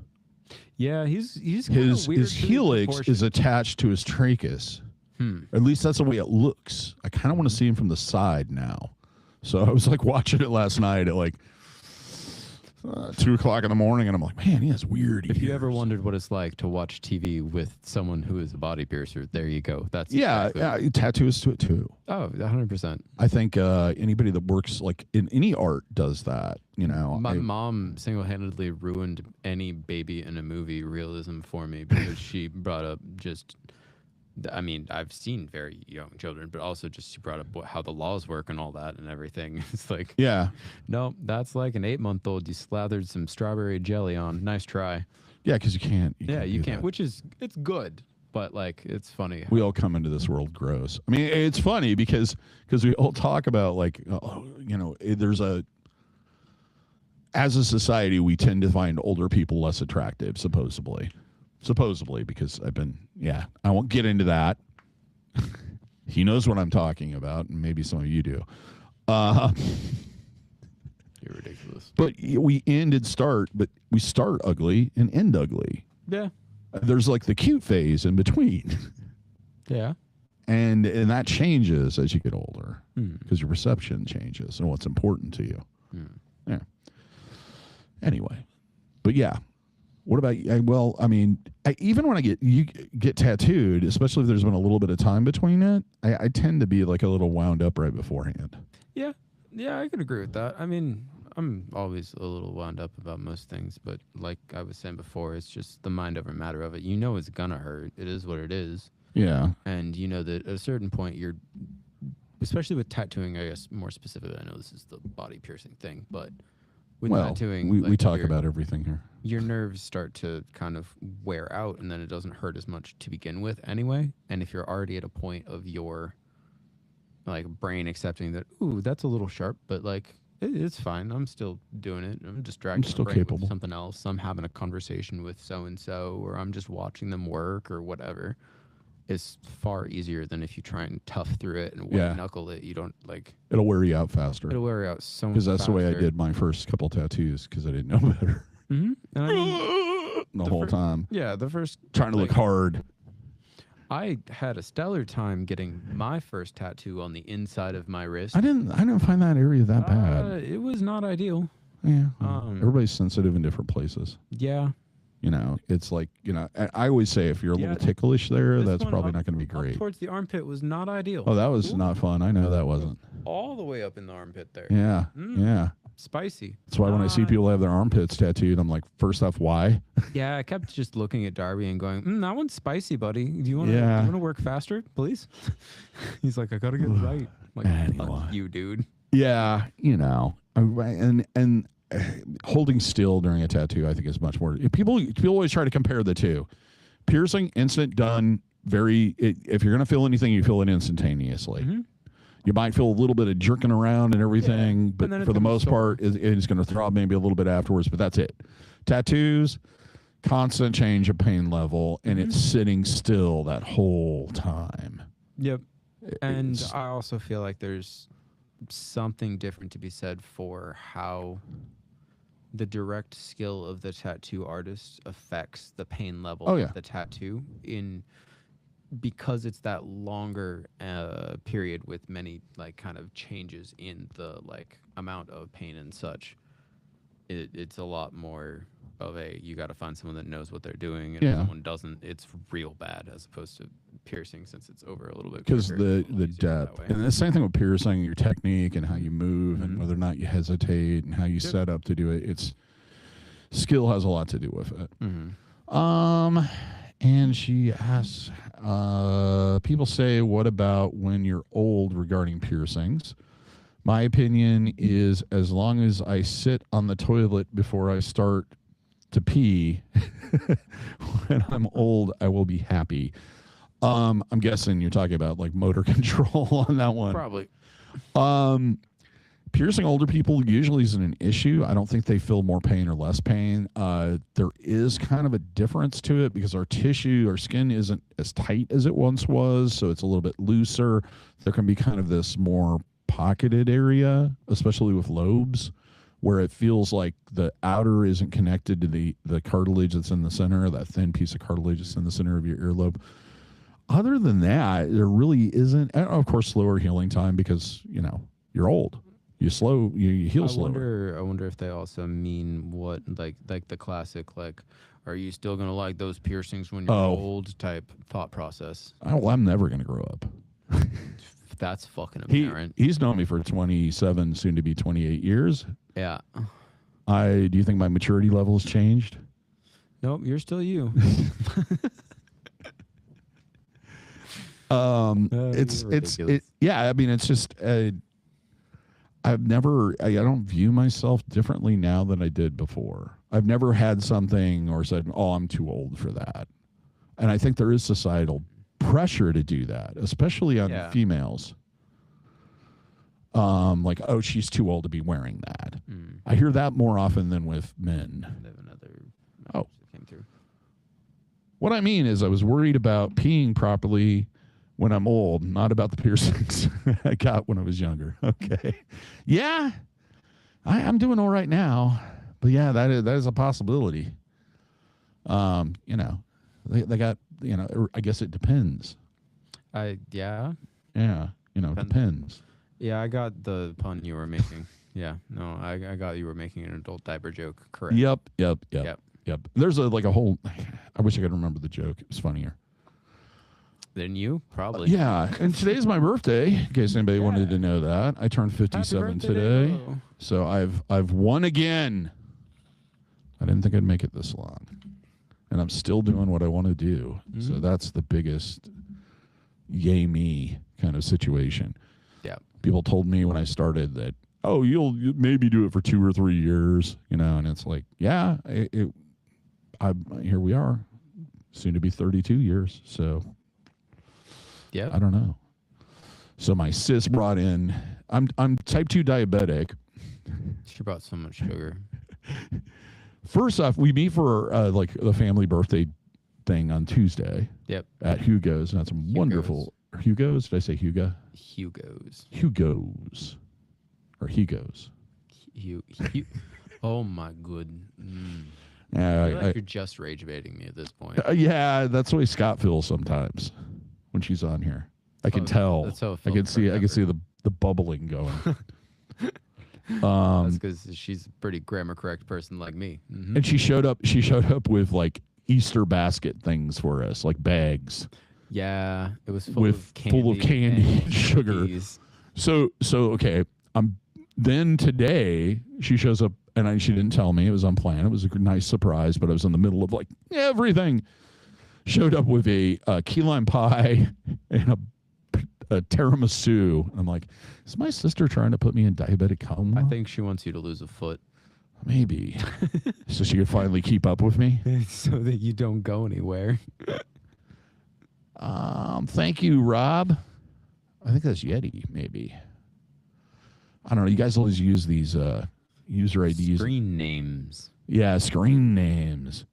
Yeah, he's his helix is attached to his trachea. At least that's the way it looks. I kind of want to see him from the side now. So I was like watching it last night at like 2 o'clock in the morning, and I'm like, man, he has weird ears. If you ever wondered what it's like to watch TV with someone who is a body piercer, there you go. That's yeah, tattoos to it too. Oh, 100%. I think anybody that works like in any art does that. My mom single-handedly ruined any baby in a movie realism for me because she brought up just. I mean, I've seen very young children, but also just she brought up how the laws work and all that and everything. It's like, yeah, no, that's like an 8-month-old you slathered some strawberry jelly on. Nice try. Yeah, because you can't. You can't. Which is, it's good, but like, it's funny. We all come into this world gross. I mean, it's funny because we all talk about like, there's as a society, we tend to find older people less attractive, supposedly, because I won't get into that. He knows what I'm talking about, and maybe some of you do. You're ridiculous. But we start ugly and end ugly. Yeah. There's like the cute phase in between. Yeah. And that changes as you get older because your perception changes and what's important to you. Yeah. Anyway, but yeah. What about you? Well, I mean, even when you get tattooed, especially if there's been a little bit of time between it, I tend to be like a little wound up right beforehand. Yeah, I could agree with that. I mean, I'm always a little wound up about most things, but like I was saying before, it's just the mind over matter of it. You know it's gonna hurt. It is what it is. Yeah. And you know that at a certain point, especially with tattooing, I guess more specifically, I know this is the body piercing thing, but with tattooing, we talk about everything here. Your nerves start to kind of wear out, and then it doesn't hurt as much to begin with anyway. And if you're already at a point of your like brain accepting that, ooh, that's a little sharp, but like it's fine. I'm still doing it. I'm distracted. I'm still capable. With something else. I'm having a conversation with so and so, or I'm just watching them work or whatever. It's far easier than if you try and tough through it and white knuckle it. You don't like. It'll wear you out faster. It'll wear you out so much. Because that's the way I did my first couple tattoos because I didn't know better. Mm-hmm. And I mean, the whole time. Yeah, the first trying to look hard. I had a stellar time getting my first tattoo on the inside of my wrist. I didn't find that area that bad. It was not ideal. Yeah. Everybody's sensitive in different places. Yeah. It's like, I always say if you're a little ticklish there, that's probably not going to be great. Up towards the armpit was not ideal. Oh, that was not fun. I know that wasn't. All the way up in the armpit there. Yeah. Yeah. Spicy. That's why when I see people have their armpits tattooed, I'm like, first off, why? Yeah, I kept just looking at Darby and going, that one's spicy, buddy. Do you want to work faster, please? He's like, I got to get it right. I'm like, anyway. Fuck you, dude. Yeah, and holding still during a tattoo, I think, is much more. People always try to compare the two. Piercing, instant, done. If you're gonna feel anything, you feel it instantaneously. Mm-hmm. You might feel a little bit of jerking around and everything, but for the most part, it's going to throb maybe a little bit afterwards. But that's it. Tattoos, constant change of pain level, and it's sitting still that whole time. Yep. And I also feel like there's something different to be said for how the direct skill of the tattoo artist affects the pain level Oh, yeah. of the tattoo because it's that longer period with many like kind of changes in the like amount of pain and such. It's a lot more of you got to find someone that knows what they're doing, and if someone doesn't, it's real bad, as opposed to piercing, since it's over a little bit because quicker, the depth, and the same thing with piercing, your technique and how you move and whether or not you hesitate and how you set up to do it. It's skill has a lot to do with it. And she asks, people say, what about when you're old regarding piercings? My opinion is, as long as I sit on the toilet before I start to pee, when I'm old, I will be happy. I'm guessing you're talking about like motor control on that one. Probably. Piercing older people usually isn't an issue. I don't think they feel more pain or less pain. There is kind of a difference to it because our tissue, our skin isn't as tight as it once was, so it's a little bit looser. There can be kind of this more pocketed area, especially with lobes, where it feels like the outer isn't connected to the cartilage that's in the center, that thin piece of cartilage that's in the center of your earlobe. Other than that, there really isn't. And of course, slower healing time because, you're old. You heal slower. I wonder if they also mean what, like the classic, like, are you still going to like those piercings when you're old type thought process? Oh, I'm never going to grow up. That's fucking apparent. He's known me for 27, soon to be 28 years. Yeah. Do you think my maturity level has changed? Nope, you're still you. Yeah, I mean, it's just, I don't view myself differently now than I did before. I've never had something or said, oh, I'm too old for that. And I think there is societal pressure to do that, especially on females. Like, oh, she's too old to be wearing that. I hear that more often than with men. Oh. Came through. What I mean is I was worried about peeing properly when I'm old, not about the piercings I got when I was younger. Okay. Yeah. I'm doing all right now. But yeah, that is a possibility. They got, I guess it depends. Yeah. Yeah. Depends. Yeah, I got the pun you were making. Yeah. No, I got you were making an adult diaper joke. Correct. Yep. There's a whole, I wish I could remember the joke. It was funnier than you, probably. Yeah. And today's my birthday, in case anybody wanted to know that. I turned 57 today. DaVo. So I've won again. I didn't think I'd make it this long. And I'm still doing what I want to do. So that's the biggest yay me kind of situation. Yeah. People told me when I started that, oh, you'll maybe do it for 2 or 3 years, and it's like, yeah, here we are, soon to be 32 years. So yeah, I don't know. So my sis brought in, I'm type 2 diabetic. She brought so much sugar. First off, we meet for like the family birthday thing on Tuesday. Yep. At Hugo's, and that's wonderful. Hugo's? Did I say Hugo? Hugo's. Or Hugo's. Oh my good. I feel like you're just rage baiting me at this point. Yeah, that's the way Scott feels sometimes when she's on here. I can tell. That's how it feels. I can see the bubbling going. That's because she's a pretty grammar correct person like me. And she showed up with like Easter basket things for us, like bags. Yeah, it was full of candy and sugar. So okay. Then today she shows up and she didn't tell me. It was unplanned. It was a nice surprise, but I was in the middle of like everything. Showed up with a key lime pie and a tiramisu. I'm like, is my sister trying to put me in diabetic coma? I think she wants you to lose a foot. Maybe. So she could finally keep up with me. So that you don't go anywhere. Thank you, Rob. I think that's Yeti, maybe. I don't know. You guys always use these user IDs. Screen names. Yeah, screen names.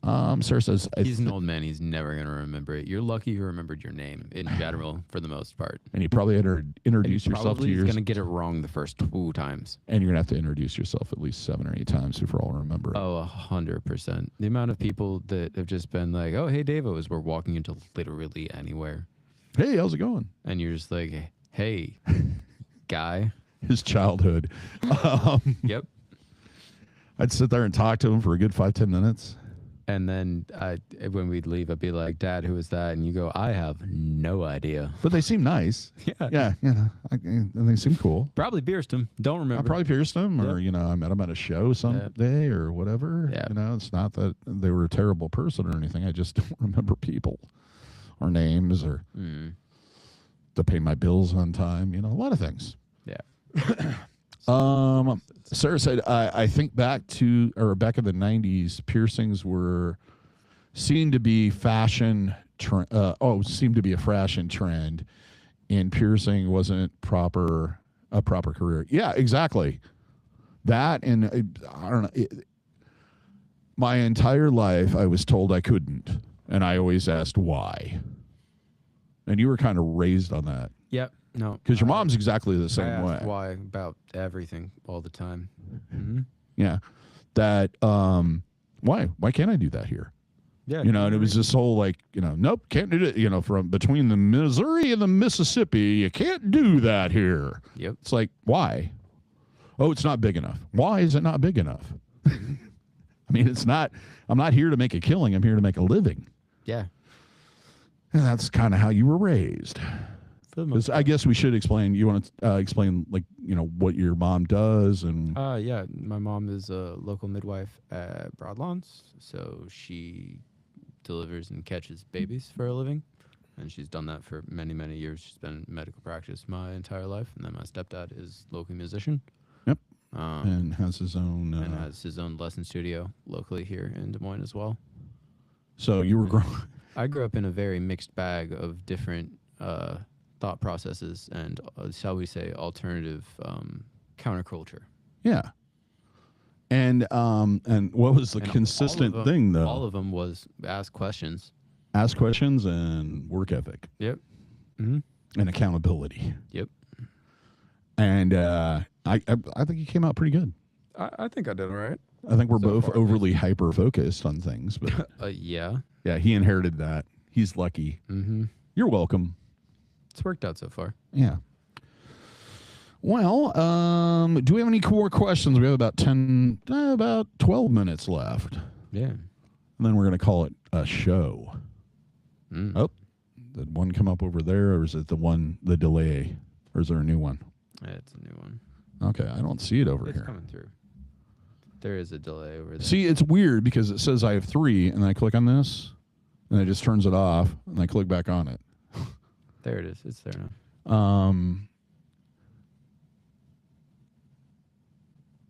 Sarah says He's an old man. He's never going to remember it. You're lucky you remembered your name in general for the most part. and you probably had to introduce yourself to He's yours. going to get it wrong the first 2 times. And you're going to have to introduce yourself at least 7 or 8 times before I'll remember it. Oh, 100%. The amount of people that have just been like, oh, hey, DaVo, as we're walking into literally anywhere. Hey, how's it going? And you're just like, hey, guy. His childhood. Yep. I'd sit there and talk to him for a good 5-10 minutes. And then when we'd leave, I'd be like, Dad, who is that? And you go, I have no idea. But they seem nice. Yeah. Yeah. And they seem cool. Probably pierced him. Don't remember. I probably pierced them, or, I met them at a show someday or whatever. Yeah. It's not that they were a terrible person or anything. I just don't remember people or names or to pay my bills on time. A lot of things. Yeah. Sarah said, I think back in the 90s, piercings were seemed to be a fashion trend, and piercing wasn't a proper career. Yeah, exactly. That, and I don't know. My entire life, I was told I couldn't, and I always asked why. And you were kind of raised on that. Yep. No. Because your mom's exactly the same way. Why about everything all the time. Mm-hmm. Yeah. That, why can't I do that here? Yeah. And it was this whole nope, can't do it. From between the Missouri and the Mississippi, you can't do that here. Yep. It's like, why? Oh, it's not big enough. Why is it not big enough? I mean, I'm not here to make a killing. I'm here to make a living. Yeah. And that's kind of how you were raised. I guess we should explain. You want to explain, what your mom does and. Yeah, my mom is a local midwife at Broadlawns, so she delivers and catches babies for a living, and she's done that for many, many years. She's been in medical practice my entire life, and then my stepdad is local musician. Yep. And has his own. And has his own lesson studio locally here in Des Moines as well. So you were growing. I grew up in a very mixed bag of different thought processes and, shall we say, alternative counterculture. Yeah. And what was the consistent thing, though? All of them was ask questions. Ask questions and work ethic. Yep. Mm-hmm. And accountability. Yep. And I think you came out pretty good. I think I did all right. I think we're both overly hyper-focused on things. But yeah. Yeah, he inherited that. He's lucky. Mm-hmm. You're welcome. It's worked out so far. Yeah. Well, do we have any core questions? We have about 12 minutes left. Yeah. And then we're going to call it a show. Oh, did one come up over there, or is it the delay? Or is there a new one? Yeah, it's a new one. Okay, I don't see it over here. It's coming through. There is a delay over there. See, it's weird because it says I have 3, and then I click on this, and it just turns it off, and I click back on it. There it is. It's there now.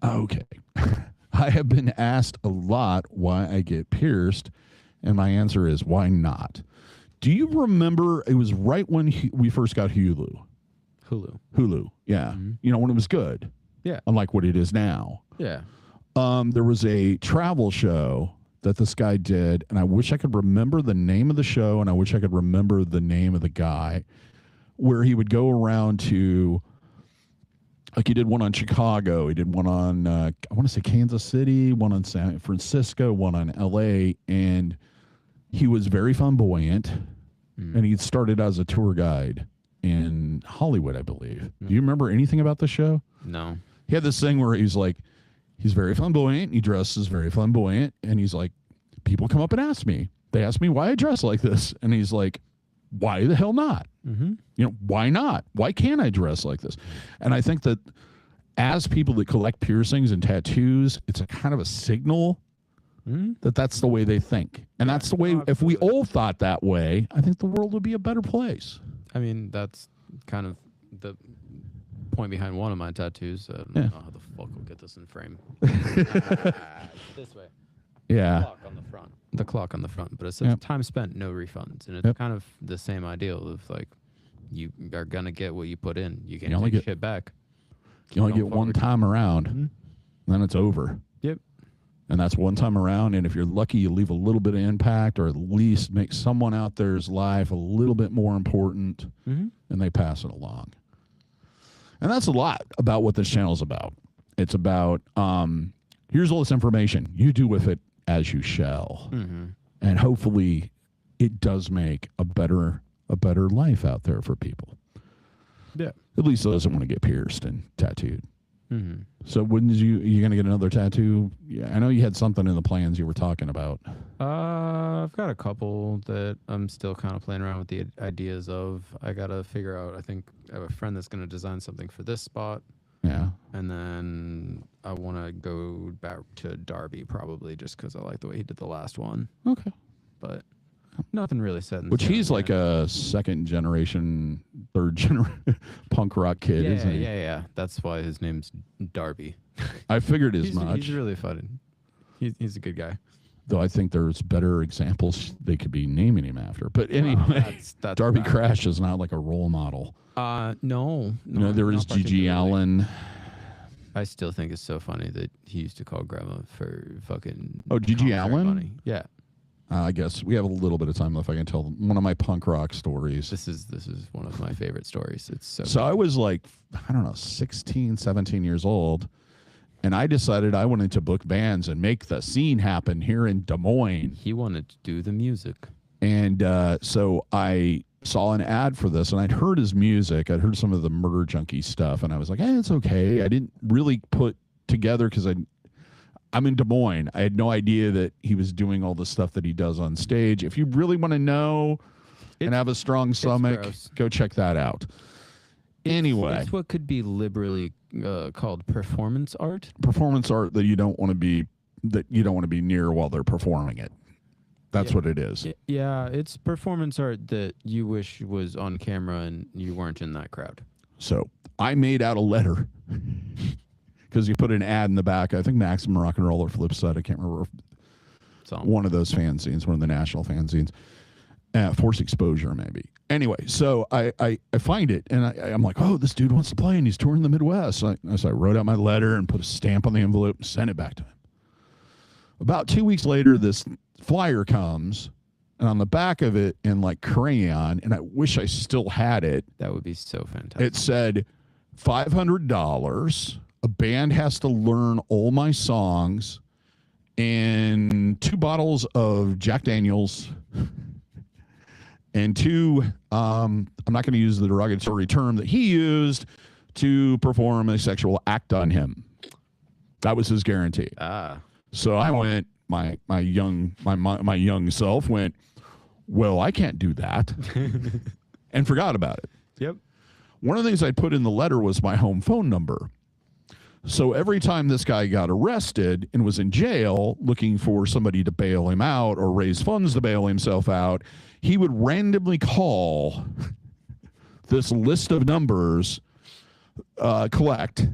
Okay. I have been asked a lot why I get pierced, and my answer is why not? Do you remember it was right when we first got Hulu? Hulu, yeah. Mm-hmm. When it was good. Yeah. Unlike what it is now. Yeah. There was a travel show that this guy did, and I wish I could remember the name of the show, and I wish I could remember the name of the guy, where he would go around to, he did one on Chicago, he did one on, I want to say Kansas City, one on San Francisco, one on LA, and he was very flamboyant, and he started as a tour guide in Hollywood, I believe. Do you remember anything about the show? No. He had this thing where he's like, he's very flamboyant. He dresses very flamboyant. And he's like, people come up and ask me. They ask me why I dress like this. And he's like, why the hell not? Mm-hmm. Why not? Why can't I dress like this? And I think that as people that collect piercings and tattoos, it's a kind of a signal that that's the way they think. And that's the way, if we all thought that way, I think the world would be a better place. I mean, that's kind of the point behind one of my tattoos. I don't know how the fuck we'll get this in frame. This way. Yeah. The clock on the front. But it says time spent, no refunds. And it's kind of the same ideal of like, you are going to get what you put in. You can't take shit back. You only get one time around, and then it's over. Yep. And that's one time around. And if you're lucky, you leave a little bit of impact, or at least make someone out there's life a little bit more important, and they pass it along. And that's a lot about what this channel is about. It's about, here's all this information. You do with it as you shall. And hopefully it does make a better life out there for people. Yeah. At least those that want to get pierced and tattooed. So when did you going to get another tattoo? Yeah, I know you had something in the plans you were talking about. I've got a couple that I'm still kind of playing around with the ideas of. I got to figure out, I think I have a friend that's going to design something for this spot. Yeah. And then I want to go back to Darby probably just because I like the way he did the last one. Okay. But nothing really set in Which stone he's yet. like a second generation, third generation punk rock kid, isn't he? Yeah. That's why his name's Darby. I figured as much. He's really fun. He's a good guy. Though I think there's better examples they could be naming him after. But anyway, that's Darby Crash is not like a role model. No. There was not Gigi particularly. Allen. I still think it's so funny that he used to call Grandma for fucking. Oh, Gigi commentary Allen? money. Yeah. I guess we have a little bit of time left. I can tell one of my punk rock stories. This is one of my favorite stories. It's So I was like, I don't know, 16, 17 years old. And I decided I wanted to book bands and make the scene happen here in Des Moines. he wanted to do the music. And so I saw an ad for this, and I'd heard his music. I'd heard some of the Murder Junkie stuff, and I was like, it's okay. I didn't really put together because I'm in Des Moines. I had no idea that he was doing all the stuff that he does on stage. If you really want to know and have a strong stomach, gross. go check that out. Anyway, It's what could be liberally called performance art. performance art that you don't want to be near while they're performing it. That's what it is. Yeah, it's performance art that you wish was on camera and you weren't in that crowd. So I made out a letter because you put an ad in the back. I think Maximum Rock and Roll or Flipside. I can't remember. One of those fanzines, one of the national fanzines. Forced Exposure, maybe. Anyway, so I find it, and I'm like, oh, this dude wants to play, and he's touring the Midwest. So I wrote out my letter and put a stamp on the envelope and sent it back to him. About 2 weeks later, this flyer comes, and on the back of it in like crayon, and I wish I still had it. That would be so fantastic. It said $500. A band has to learn all my songs, and 2 bottles of Jack Daniels, and 2. I'm not going to use the derogatory term that he used to perform a sexual act on him. That was his guarantee. So I went. My young self went, well, I can't do that, and forgot about it. Yep. One of the things I put in the letter was my home phone number. So every time this guy got arrested and was in jail looking for somebody to bail him out or raise funds to bail himself out, he would randomly call this list of numbers, collect,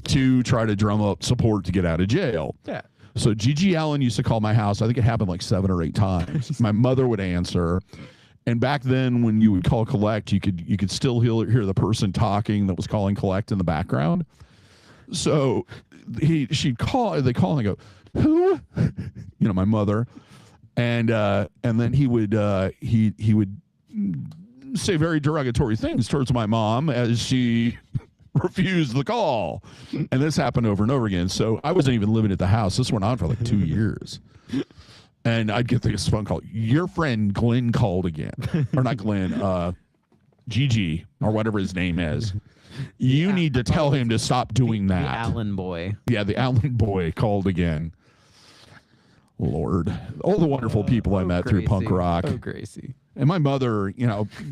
to try to drum up support to get out of jail. Yeah. So Gigi Allen used to call my house. I think it happened like 7 or 8 times. My mother would answer. And back then, when you would call collect, you could still hear the person talking that was calling collect in the background. So she'd call. They call and I go, who? My mother. And then he would say very derogatory things towards my mom as she refused the call. And this happened over and over again. So I wasn't even living at the house. This went on for like 2 years. And I'd get this phone call. Your friend Glenn called again. Or not Glenn, Gigi, or whatever his name is. You need to tell him to stop doing that. The Allen boy. Yeah, the Allen boy called again. Lord. All the wonderful people I met through punk rock. Oh, Gracie. And my mother,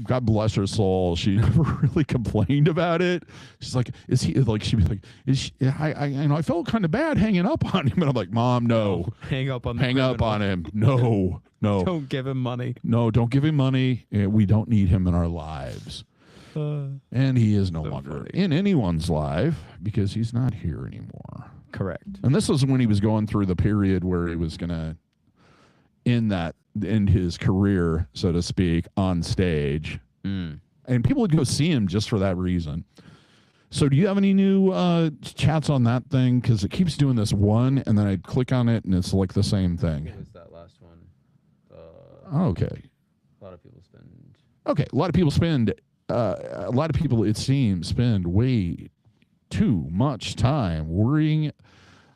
God bless her soul, she never really complained about it. She's like, is he like? She'd be like, is she, I felt kind of bad hanging up on him, and I'm like, Mom, no, Hang up on him, no, Don't give him money. no, don't give him money. We don't need him in our lives, and he is no longer funny. in anyone's life because he's not here anymore. Correct. And this was when he was going through the period where he was gonna end his career, so to speak, on stage. And people would go see him just for that reason. So do you have any new chats on that thing? Because it keeps doing this one, and then I click on it, and it's like the same thing. It was that last one. Okay. A lot of people spend. Okay, a lot of people, it seems, spend way too much time worrying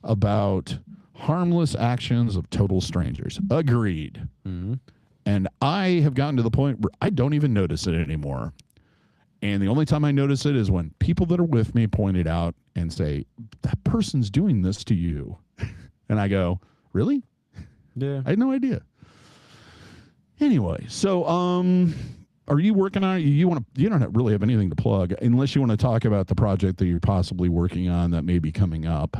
about harmless actions of total strangers. Agreed. Mm-hmm. And I have gotten to the point where I don't even notice it anymore. And the only time I notice it is when people that are with me point it out and say, that person's doing this to you. And I go, really? Yeah. I had no idea. Anyway, so are you working on it? You don't really have anything to plug unless you want to talk about the project that you're possibly working on that may be coming up.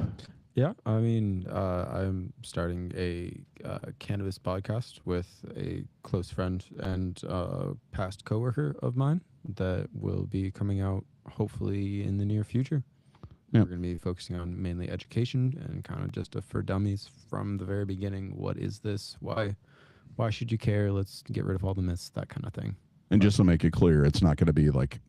Yeah, I mean, I'm starting a cannabis podcast with a close friend and past coworker of mine that will be coming out hopefully in the near future. Yeah. We're going to be focusing on mainly education and kind of just for dummies from the very beginning. What is this? Why should you care? Let's get rid of all the myths, that kind of thing. And just to make it clear, it's not going to be like,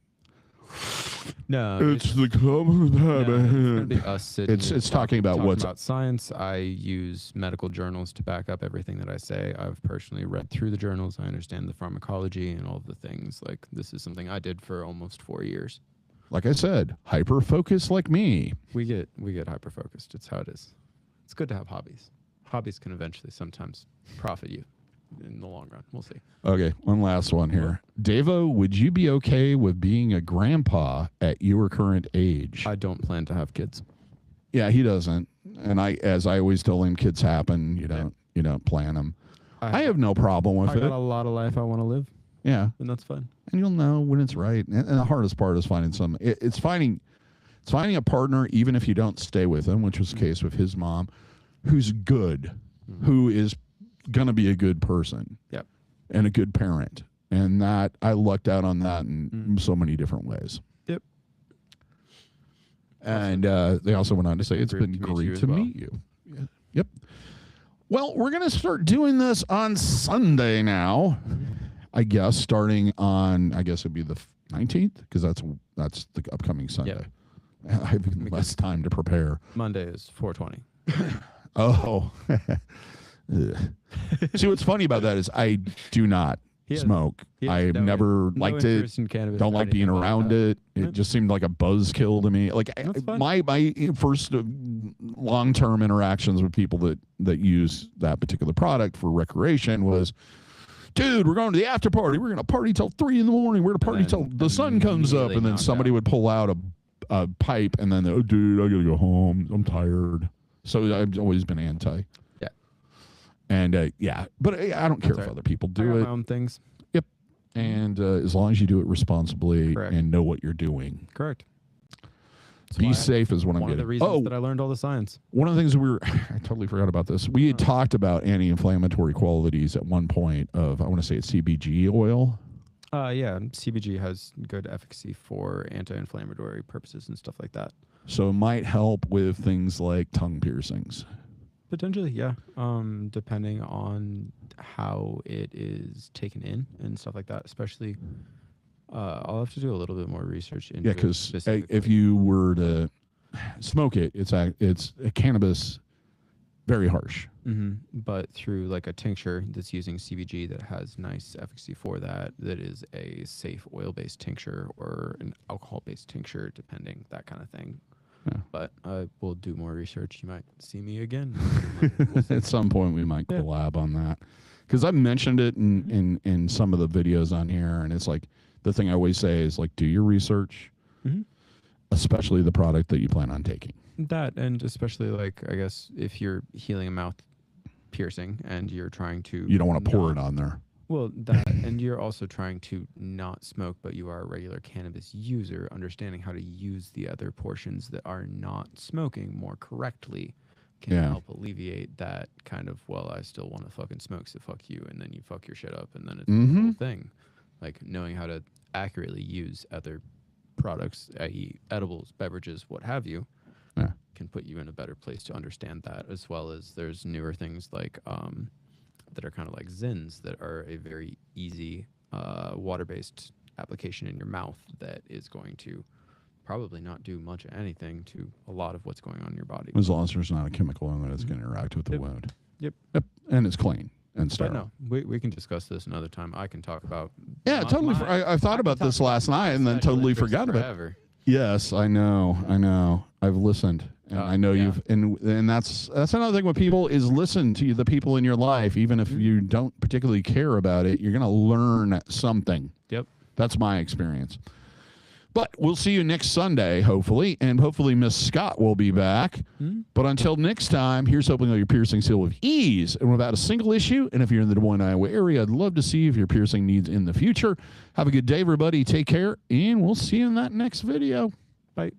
no, it's the common it's talking about what's about science. I use medical journals to back up everything that I say. I've personally read through the journals. I understand the pharmacology and all of the things. Like, this is something I did for almost 4 years. Like I said, hyper focused like me. We get hyper focused. It's how it is. It's good to have hobbies. Hobbies can eventually sometimes profit you in the long run. We'll see. Okay, one last one here. DaVo, would you be okay with being a grandpa at your current age? I don't plan to have kids. Yeah, he doesn't. And as I always tell him, kids happen. You don't plan them. I have no problem with it. I got a lot of life I want to live. Yeah, and that's fine. And you'll know when it's right. And the hardest part is finding it's finding a partner, even if you don't stay with him, which was the case with his mom, who's good, who is going to be a good person. Yep. And a good parent. And that I lucked out on that in so many different ways. Yep. And they also went on to say it's been great to meet you. Yeah. Yep. Well, we're going to start doing this on Sunday now. I guess starting on, it'd be the 19th, because that's the upcoming Sunday. Yep. I have less time to prepare. Monday is 4/20. Oh. See, what's funny about that is I do not smoke. I've never liked it. Don't like being around it. It just seemed like a buzzkill to me. Like my first long-term interactions with people that use that particular product for recreation was, dude, we're going to the after party. We're going to party till 3 a.m. We're going to party till the sun comes up. And then somebody would pull out a pipe and then, oh, dude, I got to go home. I'm tired. So I've always been anti. Yeah. And but I don't care if other people do it. My own things. Yep. And as long as you do it responsibly and know what you're doing. Correct. Be safe is what I'm getting. One of the reasons that I learned all the science. One of the things I totally forgot about this. We had talked about anti-inflammatory qualities at one point of, I want to say it's CBG oil. Yeah, CBG has good efficacy for anti-inflammatory purposes and stuff like that. So it might help with things like tongue piercings. Potentially, yeah. Depending on how it is taken in and stuff like that, especially. I'll have to do a little bit more research into. Yeah, because if you were to smoke it, it's a cannabis, very harsh. Mm-hmm. But through like a tincture that's using CBG that has nice efficacy for that is a safe oil-based tincture or an alcohol-based tincture, depending, that kind of thing. Yeah. But I will do more research. You might see me again. At some point, we might collab on that, because I've mentioned it in some of the videos on here, and it's like, the thing I always say is, like, do your research, especially the product that you plan on taking. That, and especially, like, I guess if you're healing a mouth piercing and you're trying to... You don't want to pour it on there. Well, that, and you're also trying to not smoke, but you are a regular cannabis user, understanding how to use the other portions that are not smoking more correctly can help alleviate that kind of, well, I still want to fucking smoke, so fuck you, and then you fuck your shit up, and then it's the whole thing. Like, knowing how to accurately use other products, i.e. edibles, beverages, what have you, can put you in a better place to understand that, as well as there's newer things like that are kind of like Zins that are a very easy water-based application in your mouth that is going to probably not do much of anything to a lot of what's going on in your body. As long as there's not a chemical in there that's going to interact with the wound. Yep. And it's clean and But sterile. no, we can discuss this another time. I can talk about. Yeah, totally. I thought about this last night and then totally forgot about it. Forever. Yes, I know. I've listened, and I know yeah. you've, and that's another thing with people is listen to the people in your life, even if you don't particularly care about it. You're going to learn something. Yep. That's my experience. But we'll see you next Sunday, hopefully, and hopefully Miss Scott will be back. But until next time, here's hoping all your piercings heal with ease and without a single issue. And if you're in the Des Moines, Iowa area, I'd love to see if your piercing needs in the future. Have a good day, everybody. Take care, and we'll see you in that next video. Bye.